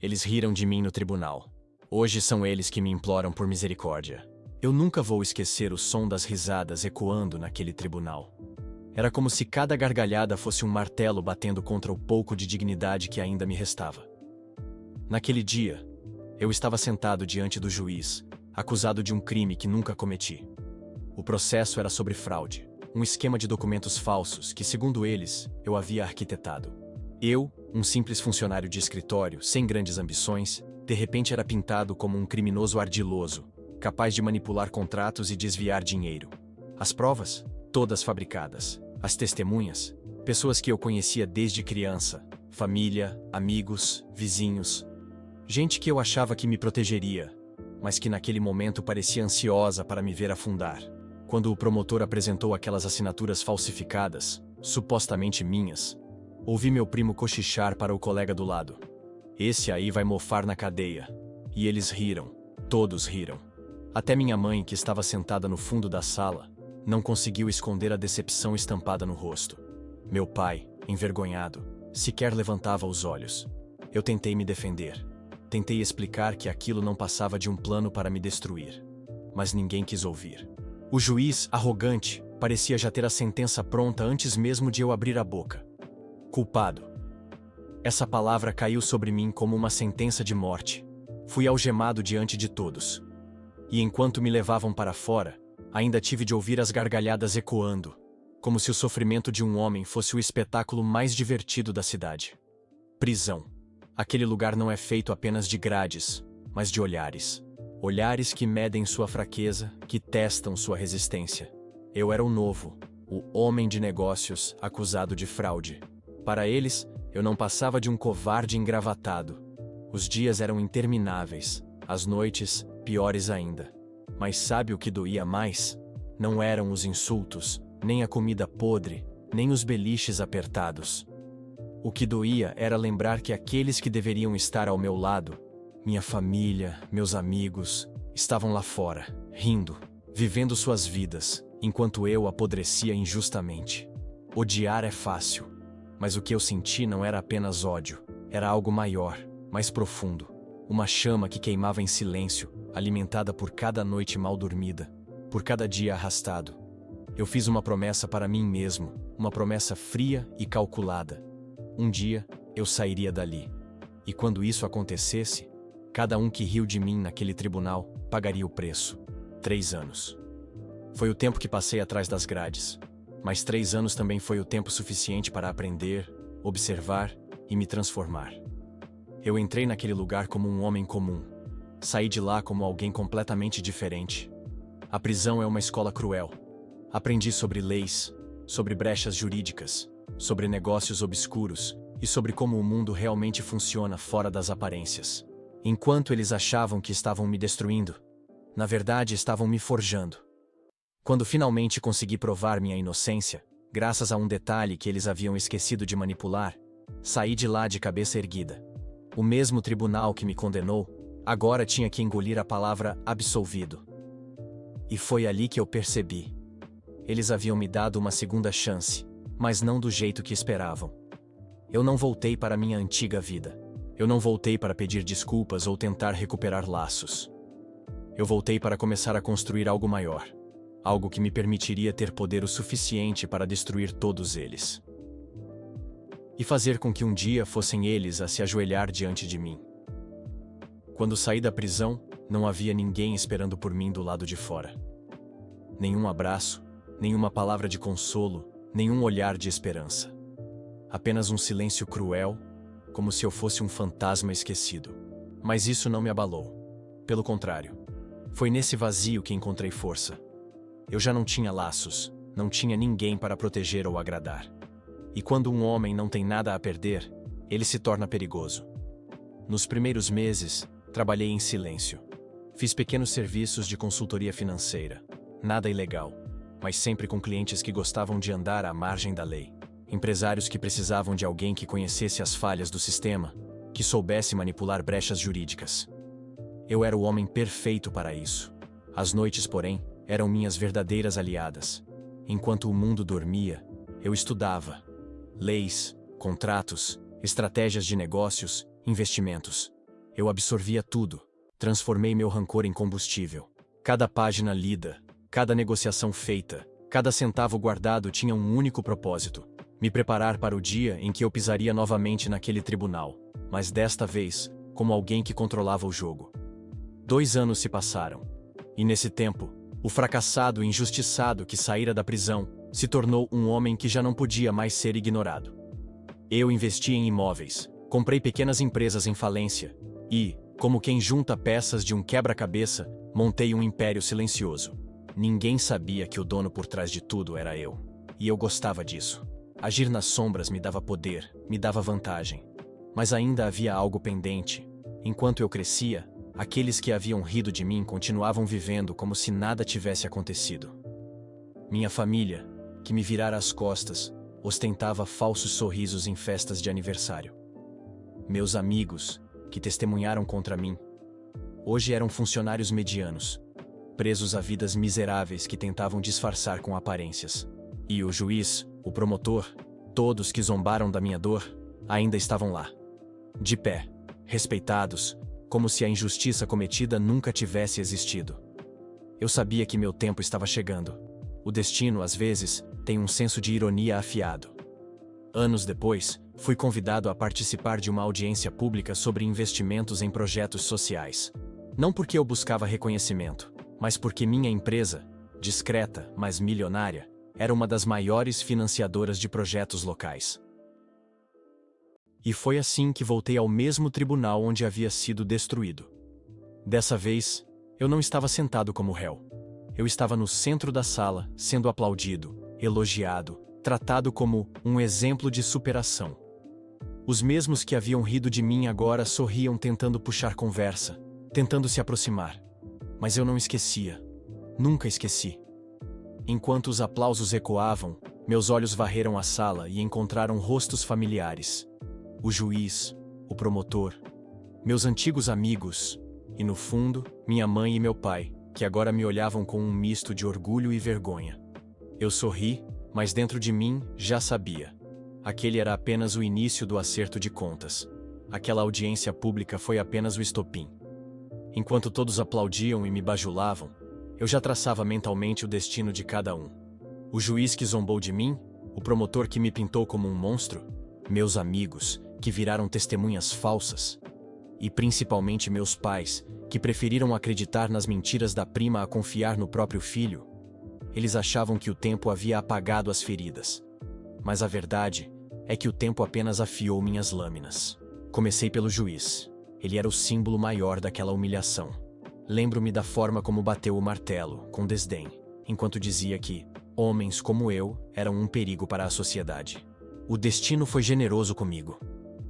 Eles riram de mim no tribunal. Hoje são eles que me imploram por misericórdia. Eu nunca vou esquecer o som das risadas ecoando naquele tribunal. Era como se cada gargalhada fosse um martelo batendo contra o pouco de dignidade que ainda me restava. Naquele dia, eu estava sentado diante do juiz, acusado de um crime que nunca cometi. O processo era sobre fraude, um esquema de documentos falsos que, segundo eles, eu havia arquitetado. Eu, um simples funcionário de escritório, sem grandes ambições, de repente era pintado como um criminoso ardiloso, capaz de manipular contratos e desviar dinheiro. As provas? Todas fabricadas. As testemunhas? Pessoas que eu conhecia desde criança, família, amigos, vizinhos. Gente que eu achava que me protegeria, mas que naquele momento parecia ansiosa para me ver afundar. Quando o promotor apresentou aquelas assinaturas falsificadas, supostamente minhas, ouvi meu primo cochichar para o colega do lado. Esse aí vai mofar na cadeia. E eles riram. Todos riram. Até minha mãe, que estava sentada no fundo da sala, não conseguiu esconder a decepção estampada no rosto. Meu pai, envergonhado, sequer levantava os olhos. Eu tentei me defender. Tentei explicar que aquilo não passava de um plano para me destruir. Mas ninguém quis ouvir. O juiz, arrogante, parecia já ter a sentença pronta antes mesmo de eu abrir a boca. Culpado. Essa palavra caiu sobre mim como uma sentença de morte. Fui algemado diante de todos. E enquanto me levavam para fora, ainda tive de ouvir as gargalhadas ecoando, como se o sofrimento de um homem fosse o espetáculo mais divertido da cidade. Prisão. Aquele lugar não é feito apenas de grades, mas de olhares. Olhares que medem sua fraqueza, que testam sua resistência. Eu era o novo, o homem de negócios acusado de fraude. Para eles, eu não passava de um covarde engravatado. Os dias eram intermináveis, as noites, piores ainda. Mas sabe o que doía mais? Não eram os insultos, nem a comida podre, nem os beliches apertados. O que doía era lembrar que aqueles que deveriam estar ao meu lado, minha família, meus amigos, estavam lá fora, rindo, vivendo suas vidas, enquanto eu apodrecia injustamente. Odiar é fácil, mas o que eu senti não era apenas ódio, era algo maior, mais profundo. Uma chama que queimava em silêncio, alimentada por cada noite mal dormida, por cada dia arrastado. Eu fiz uma promessa para mim mesmo, uma promessa fria e calculada. Um dia, eu sairia dali. E quando isso acontecesse, cada um que riu de mim naquele tribunal pagaria o preço. 3 anos. Foi o tempo que passei atrás das grades. Mas 3 anos também foi o tempo suficiente para aprender, observar e me transformar. Eu entrei naquele lugar como um homem comum. Saí de lá como alguém completamente diferente. A prisão é uma escola cruel. Aprendi sobre leis, sobre brechas jurídicas, sobre negócios obscuros e sobre como o mundo realmente funciona fora das aparências. Enquanto eles achavam que estavam me destruindo, na verdade estavam me forjando. Quando finalmente consegui provar minha inocência, graças a um detalhe que eles haviam esquecido de manipular, saí de lá de cabeça erguida. O mesmo tribunal que me condenou, agora tinha que engolir a palavra absolvido. E foi ali que eu percebi. Eles haviam me dado uma segunda chance, mas não do jeito que esperavam. Eu não voltei para minha antiga vida. Eu não voltei para pedir desculpas ou tentar recuperar laços. Eu voltei para começar a construir algo maior. Algo que me permitiria ter poder o suficiente para destruir todos eles. E fazer com que um dia fossem eles a se ajoelhar diante de mim. Quando saí da prisão, não havia ninguém esperando por mim do lado de fora. Nenhum abraço, nenhuma palavra de consolo, nenhum olhar de esperança. Apenas um silêncio cruel, como se eu fosse um fantasma esquecido. Mas isso não me abalou. Pelo contrário, foi nesse vazio que encontrei força. Eu já não tinha laços, não tinha ninguém para proteger ou agradar. E quando um homem não tem nada a perder, ele se torna perigoso. Nos primeiros meses, trabalhei em silêncio. Fiz pequenos serviços de consultoria financeira. Nada ilegal, mas sempre com clientes que gostavam de andar à margem da lei. Empresários que precisavam de alguém que conhecesse as falhas do sistema, que soubesse manipular brechas jurídicas. Eu era o homem perfeito para isso. As noites, porém, eram minhas verdadeiras aliadas. Enquanto o mundo dormia, eu estudava. Leis, contratos, estratégias de negócios, investimentos. Eu absorvia tudo. Transformei meu rancor em combustível. Cada página lida, cada negociação feita, cada centavo guardado tinha um único propósito: me preparar para o dia em que eu pisaria novamente naquele tribunal, mas desta vez, como alguém que controlava o jogo. 2 anos se passaram. E nesse tempo, o fracassado e injustiçado que saíra da prisão se tornou um homem que já não podia mais ser ignorado. Eu investi em imóveis, comprei pequenas empresas em falência e, como quem junta peças de um quebra-cabeça, montei um império silencioso. Ninguém sabia que o dono por trás de tudo era eu. E eu gostava disso. Agir nas sombras me dava poder, me dava vantagem. Mas ainda havia algo pendente. Enquanto eu crescia, aqueles que haviam rido de mim continuavam vivendo como se nada tivesse acontecido. Minha família, que me virara as costas, ostentava falsos sorrisos em festas de aniversário. Meus amigos, que testemunharam contra mim, hoje eram funcionários medianos, presos a vidas miseráveis que tentavam disfarçar com aparências. E o juiz, o promotor, todos que zombaram da minha dor, ainda estavam lá. De pé, respeitados, como se a injustiça cometida nunca tivesse existido. Eu sabia que meu tempo estava chegando. O destino, às vezes, tem um senso de ironia afiado. Anos depois, fui convidado a participar de uma audiência pública sobre investimentos em projetos sociais. Não porque eu buscava reconhecimento, mas porque minha empresa, discreta, mas milionária, era uma das maiores financiadoras de projetos locais. E foi assim que voltei ao mesmo tribunal onde havia sido destruído. Dessa vez, eu não estava sentado como réu. Eu estava no centro da sala, sendo aplaudido, elogiado, tratado como um exemplo de superação. Os mesmos que haviam rido de mim agora sorriam tentando puxar conversa, tentando se aproximar. Mas eu não esquecia. Nunca esqueci. Enquanto os aplausos ecoavam, meus olhos varreram a sala e encontraram rostos familiares. O juiz, o promotor, meus antigos amigos e, no fundo, minha mãe e meu pai, que agora me olhavam com um misto de orgulho e vergonha. Eu sorri, mas dentro de mim já sabia. Aquele era apenas o início do acerto de contas. Aquela audiência pública foi apenas o estopim. Enquanto todos aplaudiam e me bajulavam, eu já traçava mentalmente o destino de cada um. O juiz que zombou de mim, o promotor que me pintou como um monstro, meus amigos, que viraram testemunhas falsas, e principalmente meus pais, que preferiram acreditar nas mentiras da prima a confiar no próprio filho. Eles achavam que o tempo havia apagado as feridas. Mas a verdade é que o tempo apenas afiou minhas lâminas. Comecei pelo juiz. Ele era o símbolo maior daquela humilhação. Lembro-me da forma como bateu o martelo, com desdém, enquanto dizia que homens como eu eram um perigo para a sociedade. O destino foi generoso comigo.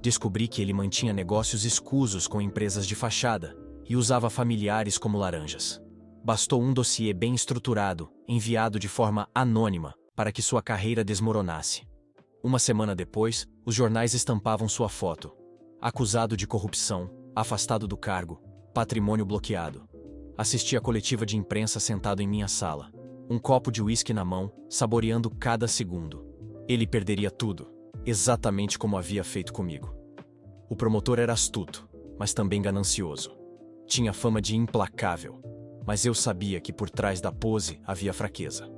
Descobri que ele mantinha negócios escusos com empresas de fachada e usava familiares como laranjas. Bastou um dossiê bem estruturado, enviado de forma anônima, para que sua carreira desmoronasse. Uma semana depois, os jornais estampavam sua foto. Acusado de corrupção, afastado do cargo, patrimônio bloqueado. Assisti a coletiva de imprensa sentado em minha sala. Um copo de uísque na mão, saboreando cada segundo. Ele perderia tudo, exatamente como havia feito comigo. O promotor era astuto, mas também ganancioso. Tinha fama de implacável, mas eu sabia que por trás da pose havia fraqueza.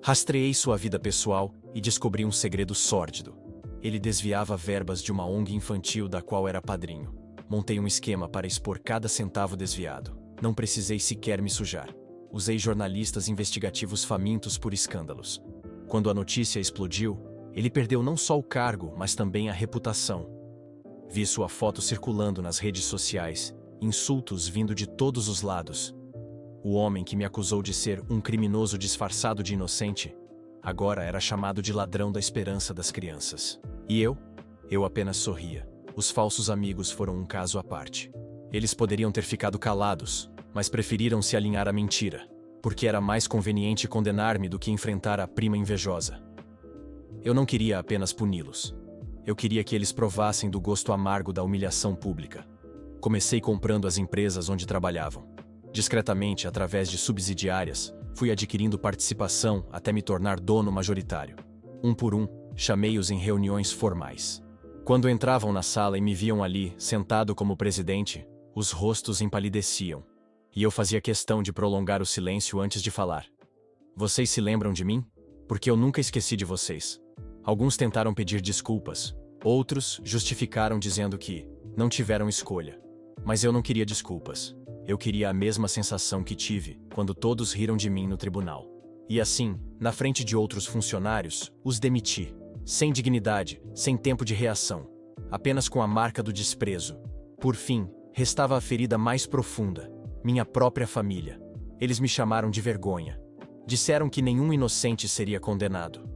Rastreei sua vida pessoal e descobri um segredo sórdido. Ele desviava verbas de uma ONG infantil da qual era padrinho. Montei um esquema para expor cada centavo desviado. Não precisei sequer me sujar. Usei jornalistas investigativos famintos por escândalos. Quando a notícia explodiu, ele perdeu não só o cargo, mas também a reputação. Vi sua foto circulando nas redes sociais, insultos vindo de todos os lados. O homem que me acusou de ser um criminoso disfarçado de inocente, agora era chamado de ladrão da esperança das crianças. E eu apenas sorria. Os falsos amigos foram um caso à parte. Eles poderiam ter ficado calados, mas preferiram se alinhar à mentira, porque era mais conveniente condenar-me do que enfrentar a prima invejosa. Eu não queria apenas puni-los. Eu queria que eles provassem do gosto amargo da humilhação pública. Comecei comprando as empresas onde trabalhavam. Discretamente, através de subsidiárias, fui adquirindo participação até me tornar dono majoritário. Um por um, chamei-os em reuniões formais. Quando entravam na sala e me viam ali, sentado como presidente, Os rostos empalideciam, e eu fazia questão de prolongar o silêncio antes de falar. Vocês se lembram de mim? Porque eu nunca esqueci de vocês. Alguns tentaram pedir desculpas, outros justificaram dizendo que não tiveram escolha. Mas eu não queria desculpas. Eu queria a mesma sensação que tive quando todos riram de mim no tribunal. E assim, na frente de outros funcionários, os demiti. Sem dignidade, sem tempo de reação. Apenas com a marca do desprezo. Por fim, restava a ferida mais profunda. Minha própria família. Eles me chamaram de vergonha. Disseram que nenhum inocente seria condenado.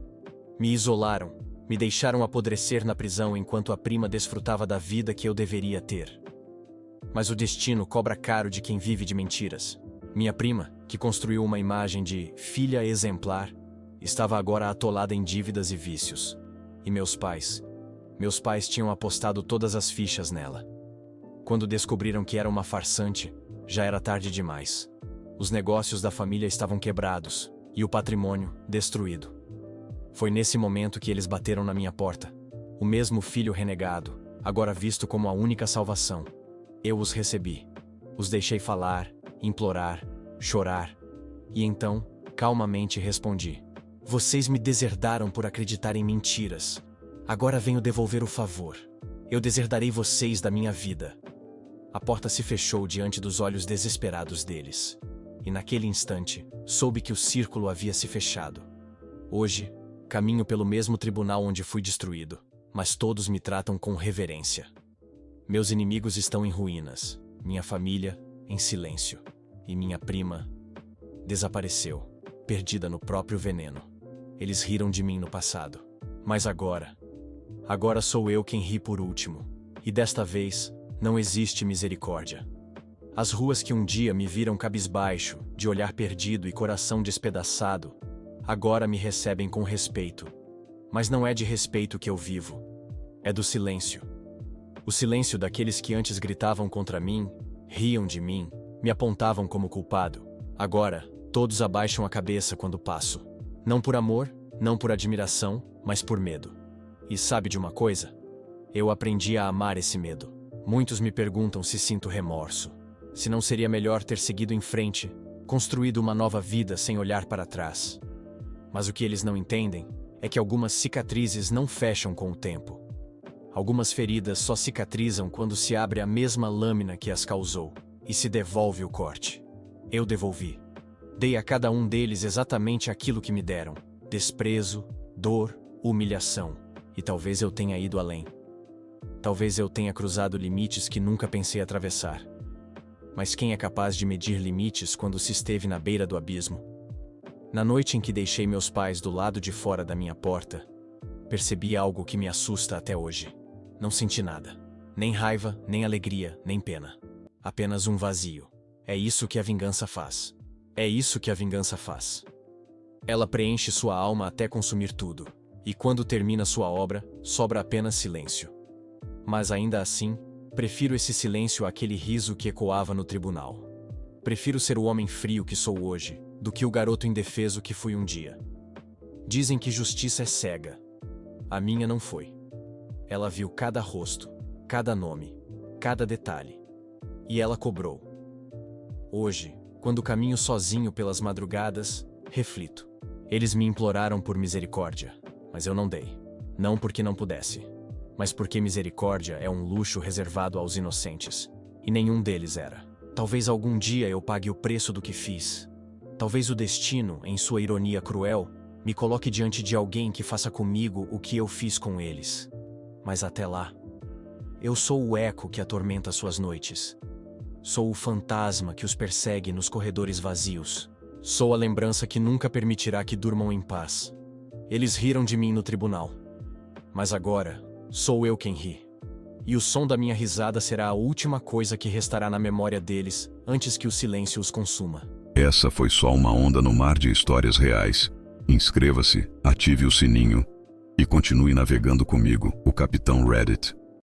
Me isolaram. Me deixaram apodrecer na prisão enquanto a prima desfrutava da vida que eu deveria ter. Mas o destino cobra caro de quem vive de mentiras. Minha prima, que construiu uma imagem de filha exemplar, estava agora atolada em dívidas e vícios. E meus pais tinham apostado todas as fichas nela. Quando descobriram que era uma farsante, já era tarde demais. Os negócios da família estavam quebrados e o patrimônio destruído. Foi nesse momento que eles bateram na minha porta. O mesmo filho renegado, agora visto como a única salvação. Eu os recebi. Os deixei falar, implorar, chorar. E então, calmamente respondi: vocês me deserdaram por acreditar em mentiras. Agora venho devolver o favor. Eu deserdarei vocês da minha vida. A porta se fechou diante dos olhos desesperados deles. E naquele instante, soube que o círculo havia se fechado. Hoje, caminho pelo mesmo tribunal onde fui destruído, mas todos me tratam com reverência. Meus inimigos estão em ruínas, minha família em silêncio, e minha prima desapareceu, perdida no próprio veneno. Eles riram de mim no passado, mas agora sou eu quem ri por último, e desta vez não existe misericórdia. As ruas que um dia me viram cabisbaixo, de olhar perdido e coração despedaçado, agora me recebem com respeito. Mas não é de respeito que eu vivo. É do silêncio. O silêncio daqueles que antes gritavam contra mim, riam de mim, me apontavam como culpado. Agora, todos abaixam a cabeça quando passo. Não por amor, não por admiração, mas por medo. E sabe de uma coisa? Eu aprendi a amar esse medo. Muitos me perguntam se sinto remorso. Se não seria melhor ter seguido em frente, construído uma nova vida sem olhar para trás. Mas o que eles não entendem é que algumas cicatrizes não fecham com o tempo. Algumas feridas só cicatrizam quando se abre a mesma lâmina que as causou e se devolve o corte. Eu devolvi. Dei a cada um deles exatamente aquilo que me deram: desprezo, dor, humilhação. E talvez eu tenha ido além. Talvez eu tenha cruzado limites que nunca pensei atravessar. Mas quem é capaz de medir limites quando se esteve na beira do abismo? Na noite em que deixei meus pais do lado de fora da minha porta, percebi algo que me assusta até hoje. Não senti nada. Nem raiva, nem alegria, nem pena. Apenas um vazio. É isso que a vingança faz. É isso que a vingança faz. Ela preenche sua alma até consumir tudo. E quando termina sua obra, sobra apenas silêncio. Mas ainda assim, prefiro esse silêncio àquele riso que ecoava no tribunal. Prefiro ser o homem frio que sou hoje, do que o garoto indefeso que fui um dia. Dizem que justiça é cega. A minha não foi. Ela viu cada rosto, cada nome, cada detalhe. E ela cobrou. Hoje, quando caminho sozinho pelas madrugadas, reflito. Eles me imploraram por misericórdia, mas eu não dei. Não porque não pudesse, mas porque misericórdia é um luxo reservado aos inocentes. E nenhum deles era. Talvez algum dia eu pague o preço do que fiz. Talvez o destino, em sua ironia cruel, me coloque diante de alguém que faça comigo o que eu fiz com eles. Mas até lá, eu sou o eco que atormenta suas noites. Sou o fantasma que os persegue nos corredores vazios. Sou a lembrança que nunca permitirá que durmam em paz. Eles riram de mim no tribunal. Mas agora, sou eu quem ri. E o som da minha risada será a última coisa que restará na memória deles antes que o silêncio os consuma. Essa foi só uma onda no mar de histórias reais. Inscreva-se, ative o sininho e continue navegando comigo, o Capitão Reddit.